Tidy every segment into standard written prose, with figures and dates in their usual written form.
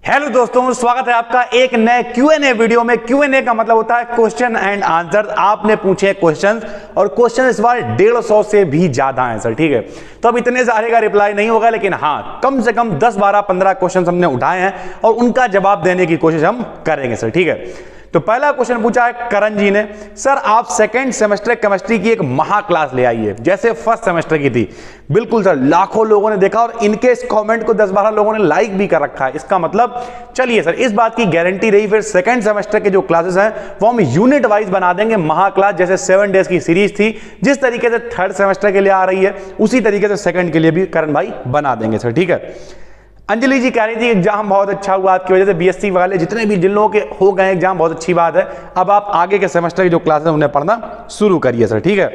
Hello दोस्तों, स्वागत है आपका एक नए Q&A वीडियो में। Q&A का मतलब होता है क्वेश्चन एंड आंसर। आपने पूछे क्वेश्चंस और क्वेश्चन इस बार 150 से भी ज्यादा है सर, ठीक है। तो अब इतने सारे का रिप्लाई नहीं होगा, लेकिन हाँ कम से कम 10 12 15 क्वेश्चन हमने उठाए हैं और उनका जवाब देने की कोशिश हम करेंगे सर, ठीक है। तो पहला क्वेश्चन पूछा है करण जी ने, सर आप सेकंड सेमेस्टर केमिस्ट्री की एक महा क्लास ले आई है जैसे फर्स्ट सेमेस्टर की थी। बिल्कुल सर, लाखों लोगों ने देखा और इनके इस कमेंट को 10 12 लोगों ने लाइक भी कर रखा है। इसका मतलब चलिए सर, इस बात की गारंटी रही, फिर सेकंड सेमेस्टर के जो क्लासेस हैं वो हम यूनिट वाइज बना देंगे महा क्लास। जैसे 7 डेज की सीरीज थी, जिस तरीके से थर्ड सेमेस्टर के लिए आ रही है उसी तरीके से सेकंड के लिए भी करण भाई बना देंगे सर, ठीक है। अंजलि जी कह रही थी एग्जाम बहुत अच्छा हुआ आपकी वजह से, बीएससी वाले जितने भी जिन लोगों के हो गए एग्जाम, बहुत अच्छी बात है। अब आप आगे के सेमेस्टर की जो क्लासेस उन्हें पढ़ना शुरू करिए सर, ठीक है।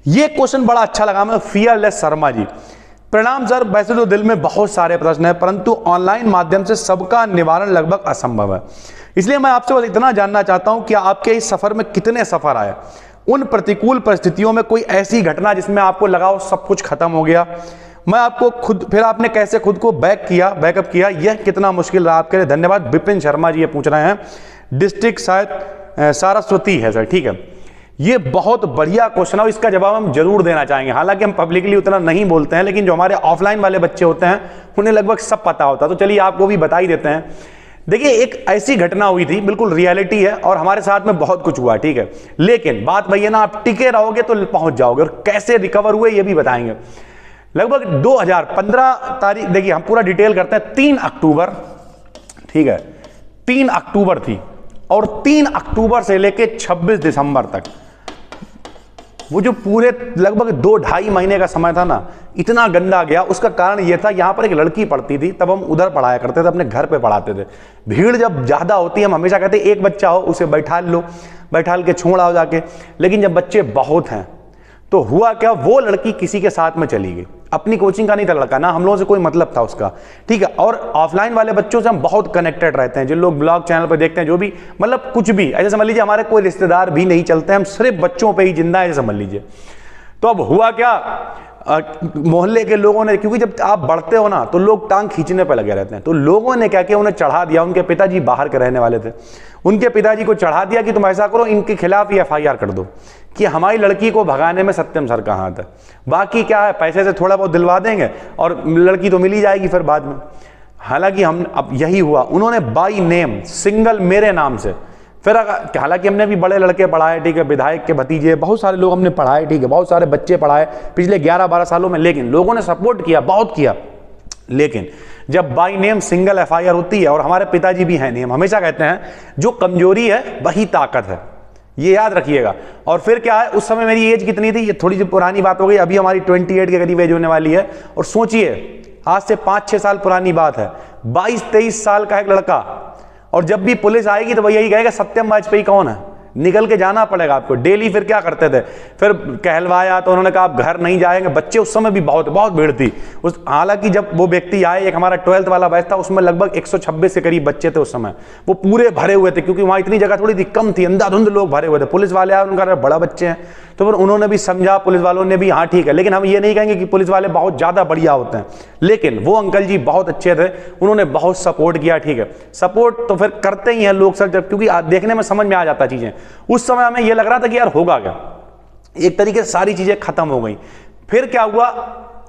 ये क्वेश्चन बड़ा अच्छा लगा मुझे, फियरलेस शर्मा जी। प्रणाम सर, वैसे तो दिल में बहुत सारे प्रश्न है परंतु ऑनलाइन माध्यम से सबका निवारण लगभग असंभव है, इसलिए मैं आपसे बस इतना जानना चाहता हूं कि आपके इस सफर में कितने सफर आए, उन प्रतिकूल परिस्थितियों में कोई ऐसी घटना जिसमें आपको लगा हो सब कुछ खत्म हो गया, मैं आपको खुद, फिर आपने कैसे खुद को बैकअप किया, यह कितना मुश्किल रहा आपके लिए। धन्यवाद। विपिन शर्मा जी ये पूछ रहे हैं, डिस्ट्रिक्ट शायद सारस्वती है सर, ठीक है। ये बहुत बढ़िया क्वेश्चन है, इसका जवाब हम जरूर देना चाहेंगे। हालांकि हम पब्लिकली उतना नहीं बोलते हैं, लेकिन जो हमारे ऑफलाइन वाले बच्चे होते हैं उन्हें लगभग सब पता होता है, तो चलिए आपको भी बता ही देते हैं। देखिए एक ऐसी घटना हुई थी, बिल्कुल रियलिटी है और हमारे साथ में बहुत कुछ हुआ, ठीक है। लेकिन बात वही है ना, आप टिके रहोगे तो पहुंच जाओगे, और कैसे रिकवर हुए ये भी बताएंगे। लगभग 2015 तारीख, देखिए हम पूरा डिटेल करते हैं। 3 अक्टूबर, ठीक है, 3 अक्टूबर थी और 3 अक्टूबर से लेके 26 दिसंबर तक वो जो पूरे लगभग 2-2.5 महीने का समय था ना, इतना गंदा गया। उसका कारण यह था, यहां पर एक लड़की पढ़ती थी, तब हम उधर पढ़ाया करते थे, अपने घर पे पढ़ाते थे। भीड़ जब ज्यादा होती है, हम हमेशा कहते एक बच्चा हो उसे बैठाल के छोड़ आओ जाके, लेकिन जब बच्चे बहुत हैं तो हुआ क्या, वो लड़की किसी के साथ में चली गई। अपनी कोचिंग का नहीं था लड़का, ना हम लोगों से कोई मतलब था उसका, ठीक है। और ऑफलाइन वाले बच्चों से हम बहुत कनेक्टेड रहते हैं, जिन लोग ब्लॉग चैनल पर देखते हैं, जो भी मतलब कुछ भी ऐसे समझ लीजिए, हमारे कोई रिश्तेदार भी नहीं चलते, हम सिर्फ बच्चों पे ही जिंदा है, समझ लीजिए। तो अब हुआ क्या, मोहल्ले के लोगों ने, क्योंकि जब आप बढ़ते हो ना तो लोग टांग खींचने पर लगे रहते हैं, तो लोगों ने क्या किया, उन्हें चढ़ा दिया। उनके पिताजी बाहर के रहने वाले थे, उनके पिताजी को चढ़ा दिया कि तुम ऐसा करो, इनके खिलाफ ही FIR कर दो कि हमारी लड़की को भगाने में सत्यम सर का हाथ है। बाकी क्या है, पैसे से थोड़ा बहुत दिलवा देंगे और लड़की तो मिल ही जाएगी फिर बाद में। हालांकि हम, अब यही हुआ, उन्होंने बाई नेम सिंगल मेरे नाम से, फिर हालांकि हमने भी बड़े लड़के पढ़ाए, ठीक है, विधायक के भतीजे, बहुत सारे लोग हमने पढ़ाए, ठीक है, बहुत सारे बच्चे पढ़ाए पिछले 11-12 सालों में, लेकिन लोगों ने सपोर्ट किया, बहुत किया। लेकिन जब बाई नेम सिंगल FIR होती है, और हमारे पिताजी भी हैं नहीं, हम हमेशा कहते हैं जो कमजोरी है वही ताकत है, ये याद रखिएगा। और फिर क्या है, उस समय मेरी एज कितनी थी, ये थोड़ी सी पुरानी बात हो गई, अभी हमारी 28 के करीब एज होने वाली है। और सोचिए आज से 5-6 साल पुरानी बात है, 22-23 साल का एक लड़का, और जब भी पुलिस आएगी तो वही यही कहेगा सत्यम वाजपेयी कौन है, निकल के जाना पड़ेगा आपको डेली। फिर क्या करते थे, फिर कहलवाया तो उन्होंने कहा आप घर नहीं जाएंगे। बच्चे उस समय भी बहुत भीड़ थी उस, हालांकि जब वो व्यक्ति आए, एक हमारा 12th वाला बैच था, उसमें लगभग 126 के करीब बच्चे थे उस समय, वो पूरे भरे हुए थे, क्योंकि वहां इतनी जगह थोड़ी थी, कम थी, अंधाधुंध लोग भरे हुए थे। पुलिस वाले आए, उनका बड़ा बच्चे हैं, तो फिर उन्होंने भी समझा, पुलिस वालों ने भी, हाँ ठीक है। लेकिन हम ये नहीं कहेंगे कि पुलिस वाले बहुत ज्यादा बढ़िया होते हैं, लेकिन वो अंकल जी बहुत अच्छे थे, उन्होंने बहुत सपोर्ट किया, ठीक है। सपोर्ट तो फिर करते ही हैं लोग सर, जब क्योंकि देखने में समझ में आ जाता चीजें। उस समय हमें ये लग रहा था कि यार होगा क्या, एक तरीके से सारी चीजें खत्म हो गई। फिर क्या हुआ,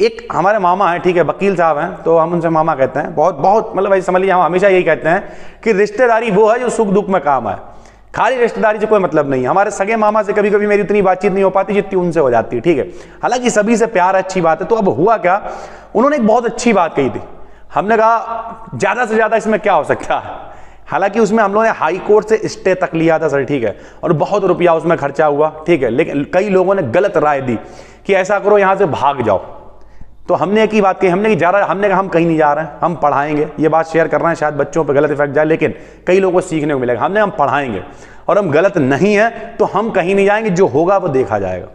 एक हमारे मामा है, ठीक है, वकील साहब हैं, तो हम उनसे मामा कहते हैं, बहुत मतलब ऐसे समझ लीजिए, हम हमेशा यही कहते हैं कि रिश्तेदारी वो है जो सुख दुख में काम आए, खाली रिश्तेदारी से कोई मतलब नहीं। हमारे सगे मामा से कभी कभी मेरी उतनी बातचीत नहीं हो पाती जितनी उनसे हो जाती है, ठीक है। हालांकि सभी से प्यार अच्छी बात है। तो अब हुआ क्या, उन्होंने एक बहुत अच्छी बात कही थी, हमने कहा ज्यादा से ज्यादा इसमें क्या हो सकता है। हालांकि उसमें हम लोगों ने हाई कोर्ट से स्टे तक लिया था सर, ठीक है, और बहुत रुपया उसमें खर्चा हुआ, ठीक है। लेकिन कई लोगों ने गलत राय दी कि ऐसा करो यहां से भाग जाओ, तो हमने एक ही बात कही, हमने कहा हम कहीं नहीं जा रहे हैं, हम पढ़ाएंगे। ये बात शेयर कर रहे हैं, शायद बच्चों पर गलत इफेक्ट जाए, लेकिन कई लोगों को सीखने को मिलेगा। हमने हम पढ़ाएंगे और हम गलत नहीं है तो हम कहीं नहीं जाएंगे, जो होगा वो देखा जाएगा।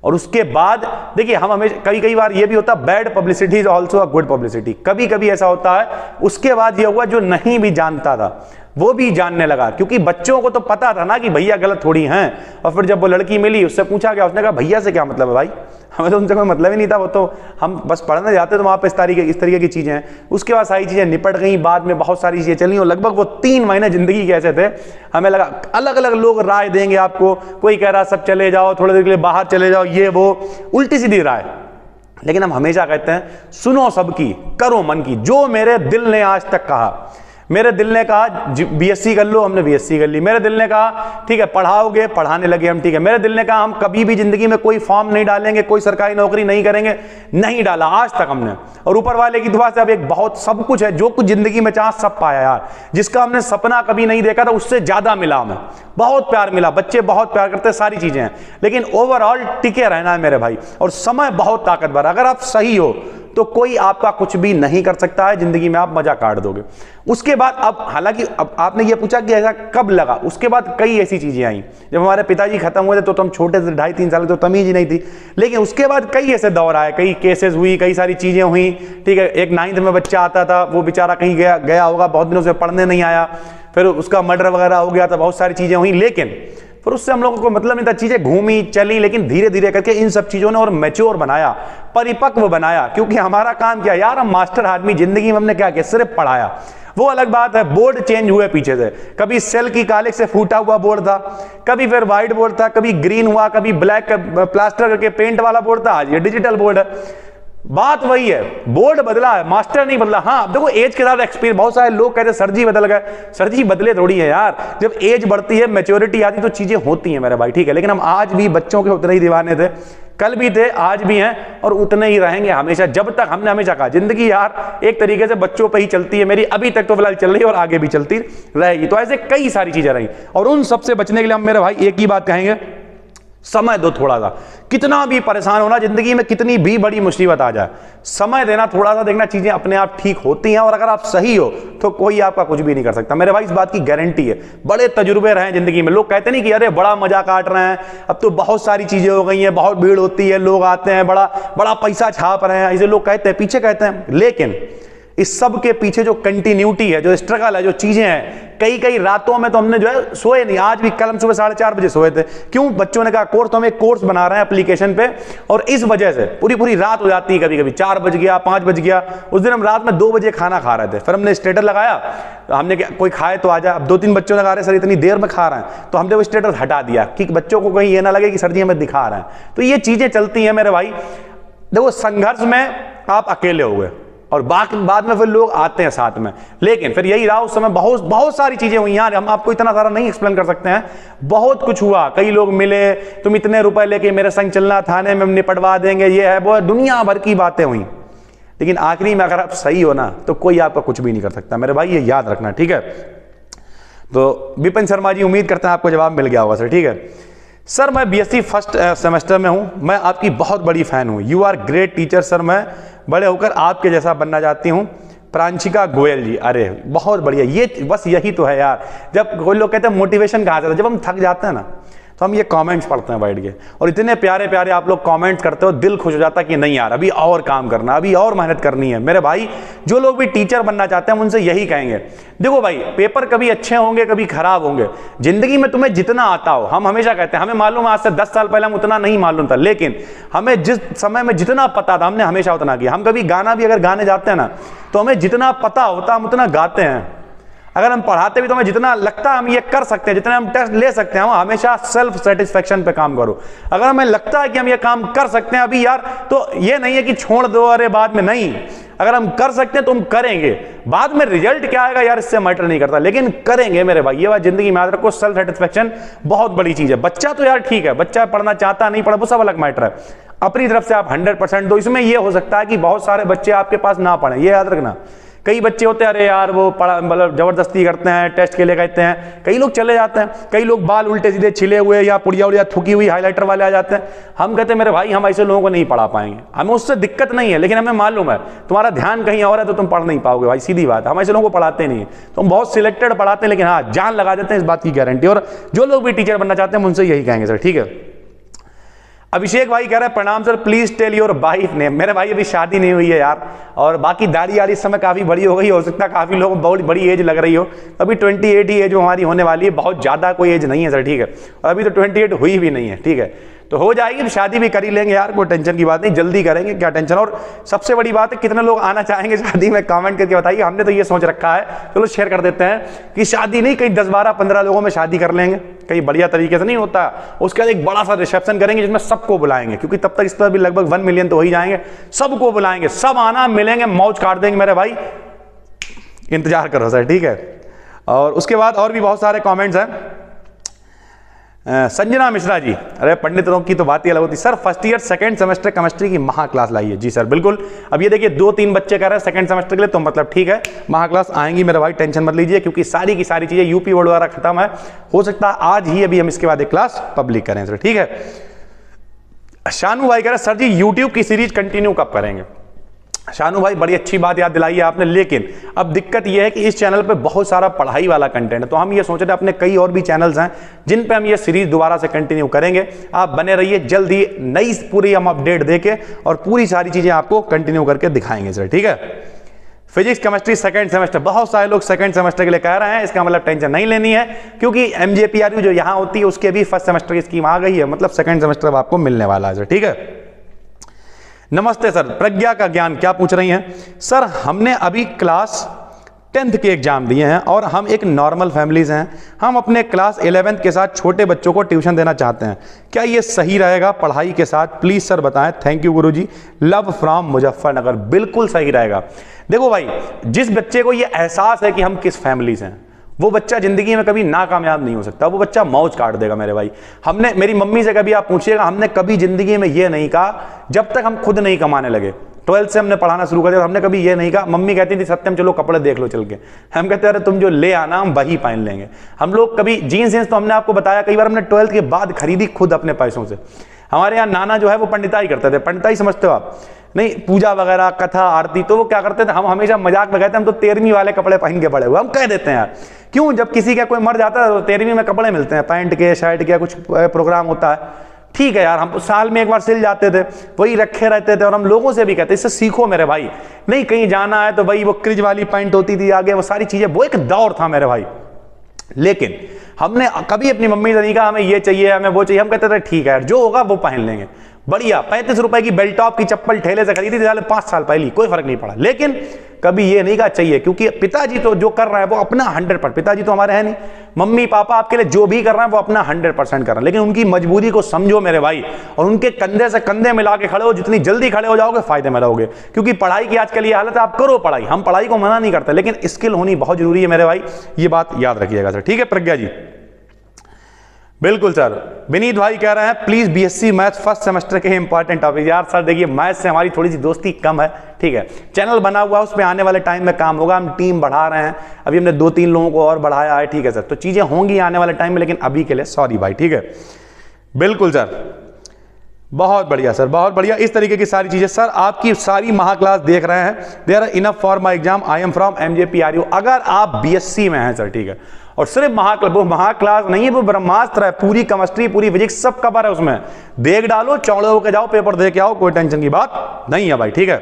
और उसके बाद देखिए, हम हमें कई बार ये भी होता है, bad publicity is also a good publicity. कभी कभी ऐसा होता है। उसके बाद ये हुआ, जो नहीं भी जानता था, वो भी जानने लगा, क्योंकि बच्चों को तो पता था ना कि भैया गलत थोड़ी हैं। और फिर जब वो लड़की मिली, उससे पूछा गया, उसने कहा भैया से क्या मतलब है भाई, हमें तो उनसे कोई मतलब ही नहीं था, वो तो हम बस पढ़ने जाते तो वहाँ पे इस तरीके की चीज़ें हैं। उसके बाद सारी चीज़ें निपट गई, बाद में बहुत सारी चीज़ें चली और लगभग वो 3 महीने ज़िंदगी के ऐसे थे, हमें लगा अलग अलग लोग राय देंगे आपको, कोई कह रहा सब चले जाओ, थोड़ी देर के लिए बाहर चले जाओ, ये वो उल्टी सीधी राय। लेकिन हम हमेशा कहते हैं सुनो सबकी, करो मन की। जो मेरे दिल ने आज तक कहा, मेरे दिल ने कहा बीएससी कर लो, हमने बीएससी कर ली। मेरे दिल ने कहा ठीक है पढ़ाओगे, पढ़ाने लगे हम, ठीक है। मेरे दिल ने कहा हम कभी भी जिंदगी में कोई फॉर्म नहीं डालेंगे, कोई सरकारी नौकरी नहीं करेंगे, नहीं डाला आज तक हमने। और ऊपर वाले की दुआ से अब एक बहुत सब कुछ है, जो कुछ जिंदगी में चाह सब पाया यार। जिसका हमने सपना कभी नहीं देखा था उससे ज्यादा मिला हमें, बहुत प्यार मिला, बच्चे बहुत प्यार करते, सारी चीजें हैं। लेकिन ओवरऑल टिके रहना है मेरे भाई, और समय बहुत ताकतवर। अगर आप सही हो तो कोई आपका कुछ भी नहीं कर सकता है, जिंदगी में आप मजा काट दोगे। उसके बाद अब हालांकि अब आपने ये पूछा कि ऐसा कब लगा, उसके बाद कई ऐसी चीजें आई। जब हमारे पिताजी खत्म हुए थे तो हम छोटे थे, 2.5-3 साल, तो तमीज ही नहीं थी। लेकिन उसके बाद कई ऐसे दौर आए, कई केसेस हुई, कई सारी चीजें हुई, ठीक है। एक 9th में बच्चा आता था, वो बेचारा कहीं गया होगा, बहुत दिनों से पढ़ने नहीं आया, फिर उसका मर्डर वगैरह हो गया था, बहुत सारी चीजें हुई। लेकिन फिर उससे हम लोगों को मतलब नहीं था, चीजें घूमी चली, लेकिन धीरे धीरे करके इन सब चीजों ने और मैच्योर बनाया, परिपक्व बनाया। क्योंकि हमारा काम क्या यार, हम मास्टर आदमी, जिंदगी में हमने क्या किया, सिर्फ पढ़ाया। वो अलग बात है, बोर्ड चेंज हुए पीछे से, कभी सेल की कालिक से फूटा हुआ बोर्ड था, कभी फिर व्हाइट बोर्ड था, कभी ग्रीन हुआ, कभी ब्लैक प्लास्टर करके पेंट वाला बोर्ड था, आज ये डिजिटल बोर्ड है। बात वही है, बोर्ड बदला है, मास्टर नहीं बदला। हाँ देखो एज के साथ एक्सपीरियंस, बहुत सारे लोग कहते हैं सर जी बदल गए, सर जी बदले थोड़ी है यार। जब एज बढ़ती है, मैच्योरिटी आती, तो चीजें होती हैं मेरे भाई, ठीक है। लेकिन हम आज भी बच्चों के उतने ही दीवाने थे, कल भी थे, आज भी हैं, और उतने ही रहेंगे हमेशा। जब तक हमने हमेशा कहा जिंदगी यार एक तरीके से बच्चों पे ही चलती है, मेरी अभी तक तो फिलहाल चल रही है और आगे भी चलती रहेगी। तो ऐसे कई सारी चीजें रही, और उन सबसे बचने के लिए हम मेरे भाई एक ही बात कहेंगे, समय दो थोड़ा सा। कितना भी परेशान होना जिंदगी में, कितनी भी बड़ी मुसीबत आ जाए, समय देना थोड़ा सा, देखना चीजें अपने आप ठीक होती हैं। और अगर आप सही हो तो कोई आपका कुछ भी नहीं कर सकता मेरे भाई, इस बात की गारंटी है। बड़े तजुर्बे रहे जिंदगी में, लोग कहते नहीं कि अरे बड़ा मजा काट रहे हैं, अब तो बहुत सारी चीजें हो गई हैं, बहुत भीड़ होती है, लोग आते हैं, बड़ा बड़ा पैसा छाप रहे हैं, ऐसे लोग कहते हैं, पीछे कहते हैं। लेकिन इस सब के पीछे जो कंटिन्यूटी है, जो स्ट्रगल है, जो चीजें हैं, कई रातों में तो हमने जो है सोए नहीं। आज भी कल हम सुबह 4:30 बजे सोए थे। क्यों? बच्चों ने कहा कोर्स, तो हम एक कोर्स बना रहे हैं एप्लीकेशन पे, और इस वजह से पूरी रात हो जाती है, कभी कभी 4 बज गया, 5 बज गया। उस दिन हम रात में 2 बजे खाना खा रहे थे, फिर हमने स्टेटस लगाया, तो हमने कोई खाए तो आ जाए। अब 2-3 बच्चों ने कहा रहे सर इतनी देर में खा रहे हैं, तो हमने वो स्टेटस हटा दिया कि बच्चों को कहीं ये ना लगे कि सर जी हमें दिखा रहे हैं। तो ये चीजें चलती हैं मेरे भाई। देखो संघर्ष में आप अकेले हो गए, और बाद में फिर लोग आते हैं साथ में। लेकिन फिर यही रहा, उस समय बहुत सारी चीजें हुई यार, हम आपको इतना सारा नहीं एक्सप्लेन कर सकते हैं। बहुत कुछ हुआ, कई लोग मिले, तुम इतने रुपए लेके मेरे संग चलना, थाने में निपटवा देंगे, ये है वो है, दुनिया भर की बातें हुई। लेकिन आखिरी में अगर आप सही हो ना, तो कोई आपका कुछ भी नहीं कर सकता मेरे भाई, ये याद रखना, ठीक है। तो विपिन शर्मा जी, उम्मीद करते हैं आपको जवाब मिल गया होगा सर, ठीक है। सर मैं बीएससी फर्स्ट सेमेस्टर में हूं, मैं आपकी बहुत बड़ी फैन हूं, you are great teacher sir, मैं बड़े होकर आपके जैसा बनना चाहती हूं। प्रांशिका गोयल जी, अरे बहुत बढ़िया, ये बस यही तो है यार। जब कोई लोग कहते हैं मोटिवेशन कहाँ से, जब हम थक जाते हैं ना, तो हम ये कमेंट्स पढ़ते हैं बैठ के, और इतने प्यारे प्यारे आप लोग कमेंट्स करते हो, दिल खुश हो जाता है कि नहीं यार अभी और काम करना, अभी और मेहनत करनी है। मेरे भाई जो लोग भी टीचर बनना चाहते हैं, हम उनसे यही कहेंगे, देखो भाई पेपर कभी अच्छे होंगे, कभी खराब होंगे, जिंदगी में तुम्हें जितना आता हो, हम हमेशा कहते हैं, हमें मालूम है आज से 10 साल पहले हम उतना नहीं मालूम था, लेकिन हमें जिस समय में जितना पता था हमने हमेशा उतना किया। हम कभी गाना भी अगर गाने जाते हैं ना, तो हमें जितना पता होता हम उतना गाते हैं। अगर हम पढ़ाते भी तो हमें जितना लगता है हम ये कर सकते हैं, जितने हम टेस्ट ले सकते हैं, हम हमेशा सेल्फ सेटिस्फेक्शन पे काम करो। अगर हमें लगता है कि हम ये काम कर सकते हैं अभी यार, तो ये नहीं है कि छोड़ दो अरे बाद में, नहीं, अगर हम कर सकते हैं तो हम करेंगे। बाद में रिजल्ट क्या आएगा यार इससे मैटर नहीं करता, लेकिन करेंगे मेरे भाई, ये बात जिंदगी में याद रखो, सेल्फ सेटिस्फेक्शन बहुत बड़ी चीज है। बच्चा तो यार ठीक है, बच्चा पढ़ना चाहता नहीं पढ़ा, वो सब अलग मैटर है, अपनी तरफ से आप 100% दो। इसमें यह हो सकता है कि बहुत सारे बच्चे आपके पास ना पढ़े, ये याद रखना। कई बच्चे होते हैं अरे यार वो पढ़ा, मतलब जबरदस्ती करते हैं, टेस्ट के लिए कहते हैं, कई लोग चले जाते हैं, कई लोग बाल उल्टे सीधे छिले हुए या पुड़िया उड़िया थुकी हुई हाइलाइटर वाले आ जाते हैं। हम कहते हैं मेरे भाई हम ऐसे लोगों को नहीं पढ़ा पाएंगे, हमें उससे दिक्कत नहीं है, लेकिन हमें मालूम है तुम्हारा ध्यान कहीं और है तो तुम पढ़ नहीं पाओगे भाई, सीधी बात है। हम ऐसे लोगों को पढ़ाते नहीं, तो हम बहुत सिलेक्टेड पढ़ाते हैं, लेकिन हाँ जान लगा देते हैं, इस बात की गारंटी। और जो लोग भी टीचर बनना चाहते हैं हम उनसे यही कहेंगे सर, ठीक है। अभिषेक भाई कह रहे हैं प्रणाम sir, please tell your wife name. मेरे भाई अभी शादी नहीं हुई है यार, और बाकी दाढ़ी वाली इस समय काफी बड़ी हो गई, हो सकता है काफी लोगों को बहुत बड़ी एज लग रही हो। अभी 28 ही एज हमारी होने वाली है, बहुत ज्यादा कोई एज नहीं है सर, ठीक है। और अभी तो 28 हुई भी नहीं है, ठीक है, तो हो जाएगी, शादी भी कर ही लेंगे यार, कोई टेंशन की बात नहीं, जल्दी करेंगे, क्या टेंशन। और सबसे बड़ी बात है कितने लोग आना चाहेंगे शादी में, कमेंट करके बताइए। हमने तो ये सोच रखा है, चलो शेयर कर देते हैं कि शादी नहीं, कहीं 10, 12, 15 लोगों में शादी कर लेंगे, कहीं बढ़िया तरीके से नहीं होता। उसके बाद एक बड़ा सा रिसेप्शन करेंगे जिसमें सबको बुलाएंगे, क्योंकि तब तक इस पर भी लगभग 1 मिलियन तो हो ही जाएंगे। सबको बुलाएंगे, सब आना, मिलेंगे, मौज काट देंगे मेरे भाई, इंतजार करो सर, ठीक है। और उसके बाद और भी बहुत सारे कॉमेंट्स हैं। संजना मिश्रा जी, अरे पंडितों की तो बात ही अलग होती। Sir first year second semester chemistry की महा क्लास लाइए। जी सर बिल्कुल। अब ये देखिए 2-3 बच्चे कह रहे हैं सेकंड सेमेस्टर के लिए, तो मतलब ठीक है, महा क्लास आएंगी मेरे भाई, टेंशन मत लीजिए, क्योंकि सारी की सारी चीजें यूपी बोर्ड वगैरह खत्म है, हो सकता है आज ही अभी हम इसके बाद एक क्लास पब्लिक करें सर, ठीक है। शानू भाई कह रहे हैं सर जी यूट्यूब की सीरीज कंटिन्यू कब करेंगे। शानू भाई बड़ी अच्छी बात याद दिलाई है आपने, लेकिन अब दिक्कत यह है कि इस चैनल पे बहुत सारा पढ़ाई वाला कंटेंट है, तो हम ये सोच रहे हैं अपने कई और भी चैनल्स हैं जिन पे हम ये सीरीज दोबारा से कंटिन्यू करेंगे। आप बने रहिए, जल्द ही नई पूरी हम अपडेट देके और पूरी सारी चीजें आपको कंटिन्यू करके दिखाएंगे सर, ठीक है। फिजिक्स केमिस्ट्री सेकंड सेमेस्टर, बहुत सारे लोग सेकंड सेमेस्टर के लिए कह रहे हैं, इसका मतलब टेंशन नहीं लेनी है, क्योंकि MJPRU जो यहाँ होती है उसके भी फर्स्ट सेमेस्टर की स्कीम आ गई है, मतलब सेकंड सेमेस्टर अब आपको मिलने वाला है सर, ठीक है। नमस्ते सर, प्रज्ञा का ज्ञान क्या पूछ रही हैं। सर हमने अभी क्लास 10th के एग्जाम दिए हैं और हम एक नॉर्मल फैमिलीज हैं, हम अपने क्लास 11th के साथ छोटे बच्चों को ट्यूशन देना चाहते हैं, क्या ये सही रहेगा पढ़ाई के साथ, प्लीज सर बताएं, thank you Guruji, love from Muzaffarnagar. बिल्कुल सही रहेगा। देखो भाई, जिस बच्चे को ये एहसास है कि हम किस फैमिली से हैं, वो बच्चा जिंदगी में कभी नाकामयाब नहीं हो सकता, वो बच्चा मौज काट देगा मेरे भाई। हमने, मेरी मम्मी से कभी आप पूछिएगा, हमने कभी जिंदगी में ये नहीं कहा, जब तक हम खुद नहीं कमाने लगे, 12th से हमने पढ़ाना शुरू कर दिया, हमने कभी ये नहीं कहा। मम्मी कहती थी सत्यम चलो कपड़े देख लो चल के, हम कहते अरे तुम जो ले आना हम वही पहन लेंगे। हम लोग कभी जीन्स तो हमने आपको बताया कई बार, हमने 12th के बाद खरीदी खुद अपने पैसों से। हमारे यहाँ नाना जो है वो पंडिताई करते थे, पंडिताई समझते हो आप, नहीं पूजा वगैरह कथा आरती, तो वो क्या करते थे, हम हमेशा मजाक में कहते हैं हम तो 13वीं वाले कपड़े पहन के बड़े हुए, हम कह देते हैं यार, क्यों, जब किसी का कोई मर जाता है तो 13वीं में कपड़े मिलते हैं, पैंट के शर्ट के, कुछ प्रोग्राम होता है, ठीक है यार, हम साल में एक बार सिल जाते थे, वही रखे रहते थे। और हम लोगों से भी कहते इससे सीखो मेरे भाई, नहीं कहीं जाना है तो वही वो क्रिज वाली पैंट होती थी आगे, वो सारी चीजें, वो एक दौर था मेरे भाई। लेकिन हमने कभी अपनी मम्मी से नहीं कहा हमें ये चाहिए हमें वो चाहिए, हम कहते थे ठीक है यार जो होगा वो पहन लेंगे, बढ़िया। 35 रुपए की बेल्ट टॉप की चप्पल ठेले से खरीदी थी 5 साल पहले, कोई फर्क नहीं पड़ा, लेकिन कभी ये नहीं कहा चाहिए, क्योंकि पिताजी तो जो कर रहा है वो अपना 100%, पिताजी तो हमारे हैं नहीं, मम्मी पापा आपके लिए जो भी कर रहे हैं वो अपना 100% कर रहे हैं, लेकिन उनकी मजबूरी को समझो मेरे भाई, और उनके कंधे से कंधे मिला के खड़े हो, जितनी जल्दी खड़े हो जाओगे फायदे में रहोगे। क्योंकि पढ़ाई की आजकल ये हालत है, आप करो पढ़ाई, हम पढ़ाई को मना नहीं करते, लेकिन स्किल होनी बहुत जरूरी है मेरे भाई, ये बात याद रखिएगा सर, ठीक है प्रज्ञा जी। बिल्कुल सर। विनीत भाई कह रहे हैं please BSc maths first semester के इंपॉर्टेंट टॉपिक। यार सर देखिए मैथ्स से हमारी थोड़ी सी दोस्ती कम है, ठीक है, चैनल बना हुआ है, उस पर आने वाले टाइम में काम होगा, हम टीम बढ़ा रहे हैं, अभी हमने 2-3 लोगों को और बढ़ाया है, ठीक है सर, तो चीजें होंगी आने वाले टाइम में, लेकिन अभी के लिए सॉरी भाई, ठीक है। बिल्कुल सर, बहुत बढ़िया सर, बहुत बढ़िया, इस तरीके की सारी चीजें। सर आपकी सारी महा क्लास देख रहे हैं, there are enough for my exam, I am from MJPRU। अगर आप BSc में हैं सर, ठीक है, और सिर्फ महा क्लास नहीं है, वो ब्रह्मास्त्र है, पूरी केमिस्ट्री पूरी फिजिक्स सब कवर है उसमें, देख डालो चौड़े होकर जाओ, पेपर दे के आओ, कोई टेंशन की बात नहीं है भाई, ठीक है।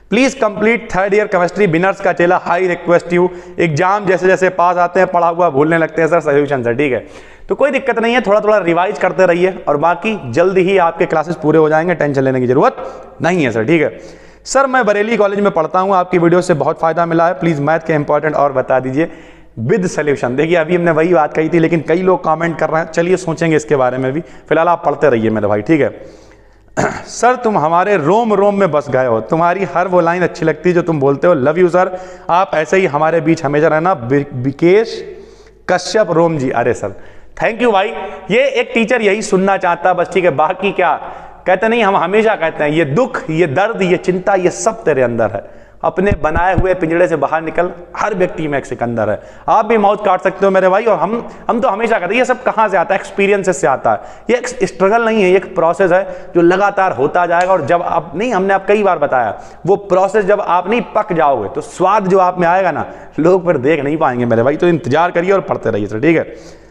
Please complete 3rd year chemistry, बिनर्स का चेला, हाई रिक्वेस्ट यू। एग्जाम जैसे जैसे पास आते हैं पढ़ा हुआ भूलने लगते हैं सर, सोल्यूशन सर, ठीक है, तो कोई दिक्कत नहीं है, थोड़ा थोड़ा रिवाइज करते रहिए, और बाकी जल्द ही आपके क्लासेस पूरे हो जाएंगे, टेंशन लेने की जरूरत नहीं है सर, ठीक है। सर मैं बरेली कॉलेज में पढ़ता हूँ, आपकी वीडियो से बहुत फायदा मिला है, प्लीज मैथ के इंपॉर्टेंट और बता दीजिए विद सोल्यूशन। देखिए अभी हमने वही बात कही थी, लेकिन कई लोग कमेंट कर रहे हैं, चलिए सोचेंगे इसके बारे में भी, फिलहाल आप पढ़ते रहिए मेरे भाई, ठीक है। सर तुम हमारे रोम रोम में बस गए हो, तुम्हारी हर वो लाइन अच्छी लगती है जो तुम बोलते हो, लव यू सर, आप ऐसे ही हमारे बीच हमेशा रहना। विकेश कश्यप रोम जी, अरे सर थैंक यू भाई, ये एक टीचर यही सुनना चाहता बस, ठीक है, बाकी क्या कहते नहीं, हम हमेशा कहते हैं ये दुख, ये दर्द, ये चिंता, ये सब तेरे अंदर है, अपने बनाए हुए पिंजड़े से बाहर निकल, हर व्यक्ति में एक सिकंदर है, आप भी मौत काट सकते हो मेरे भाई। और हम तो हमेशा कहते हैं ये सब कहाँ से आता है, एक्सपीरियंसेस से आता है, ये एक स्ट्रगल नहीं है, ये एक प्रोसेस है जो लगातार होता जाएगा, और जब आप नहीं, हमने आप कई बार बताया, वो प्रोसेस जब आप नहीं पक जाओगे तो स्वाद जो आप में आएगा ना, लोग फिर देख नहीं पाएंगे मेरे भाई, तो इंतजार करिए और पढ़ते रहिए सर, ठीक है।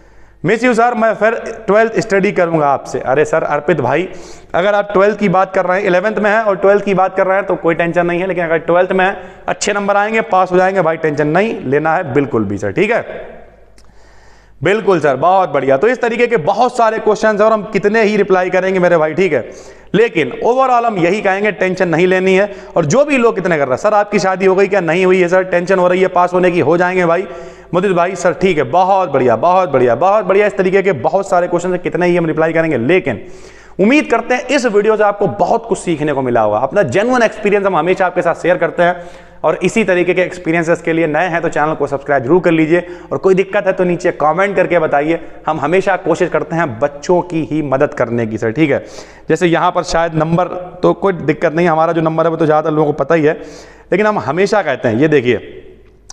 मिस यू सर, मैं फिर 12th स्टडी करूंगा आपसे। अरे सर अर्पित भाई, अगर आप 12th की बात कर रहे हैं, 11th में है और 12th की बात कर रहे हैं तो कोई टेंशन नहीं है, लेकिन अगर 12th में है, अच्छे नंबर आएंगे, पास हो जाएंगे भाई, टेंशन नहीं लेना है बिल्कुल भी सर, ठीक है। बिल्कुल सर, बहुत बढ़िया। तो इस तरीके के बहुत सारे क्वेश्चंस और हम कितने ही रिप्लाई करेंगे मेरे भाई, ठीक है। लेकिन ओवरऑल हम यही कहेंगे, टेंशन नहीं लेनी है। और जो भी लोग कितने कर रहे हैं, सर आपकी शादी हो गई क्या? नहीं हुई है सर, टेंशन हो रही है पास होने की, हो जाएंगे भाई। मुदित भाई सर ठीक है, बहुत बढ़िया बहुत बढ़िया बहुत बढ़िया। इस तरीके के बहुत सारे क्वेश्चन कितने ही हम रिप्लाई करेंगे, लेकिन उम्मीद करते हैं इस वीडियो से आपको बहुत कुछ सीखने को मिला होगा। अपना जेन्युइन एक्सपीरियंस हम हमेशा आपके साथ शेयर करते हैं, और इसी तरीके के एक्सपीरियंसेस के लिए नए हैं तो चैनल को सब्सक्राइब जरूर कर लीजिए, और कोई दिक्कत है तो नीचे कमेंट करके बताइए। हम हमेशा कोशिश करते हैं बच्चों की ही मदद करने की सर, ठीक है। जैसे यहाँ पर शायद नंबर तो कोई दिक्कत नहीं, हमारा जो नंबर है वो तो ज़्यादातर लोगों को पता ही है, लेकिन हम हमेशा कहते हैं, ये देखिए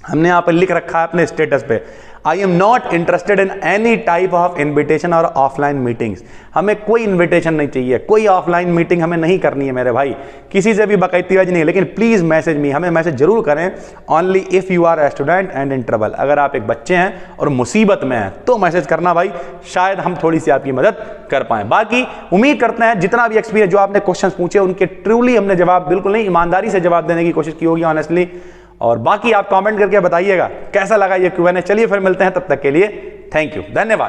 हमने यहाँ पर लिख रखा है अपने स्टेटस पे, I am not interested in any type of invitation और ऑफलाइन मीटिंग्स। हमें कोई इन्विटेशन नहीं चाहिए, कोई ऑफलाइन मीटिंग हमें नहीं करनी है मेरे भाई, किसी से भी बकैतीबाजी नहीं, लेकिन प्लीज मैसेज मी, हमें मैसेज जरूर करें, only if you are a student and in trouble. अगर आप एक बच्चे हैं और मुसीबत में हैं तो मैसेज करना भाई, शायद हम थोड़ी सी आपकी मदद कर पाएं। बाकी उम्मीद करते हैं जितना भी एक्सपीरियंस जो आपने क्वेश्चन पूछे उनके ट्रूली हमने जवाब बिल्कुल नहीं, ईमानदारी से जवाब देने की कोशिश की होगी ऑनेस्टली। और बाकी आप कमेंट करके बताइएगा कैसा लगा ये Q&A। चलिए फिर मिलते हैं, तब तक के लिए थैंक यू, धन्यवाद।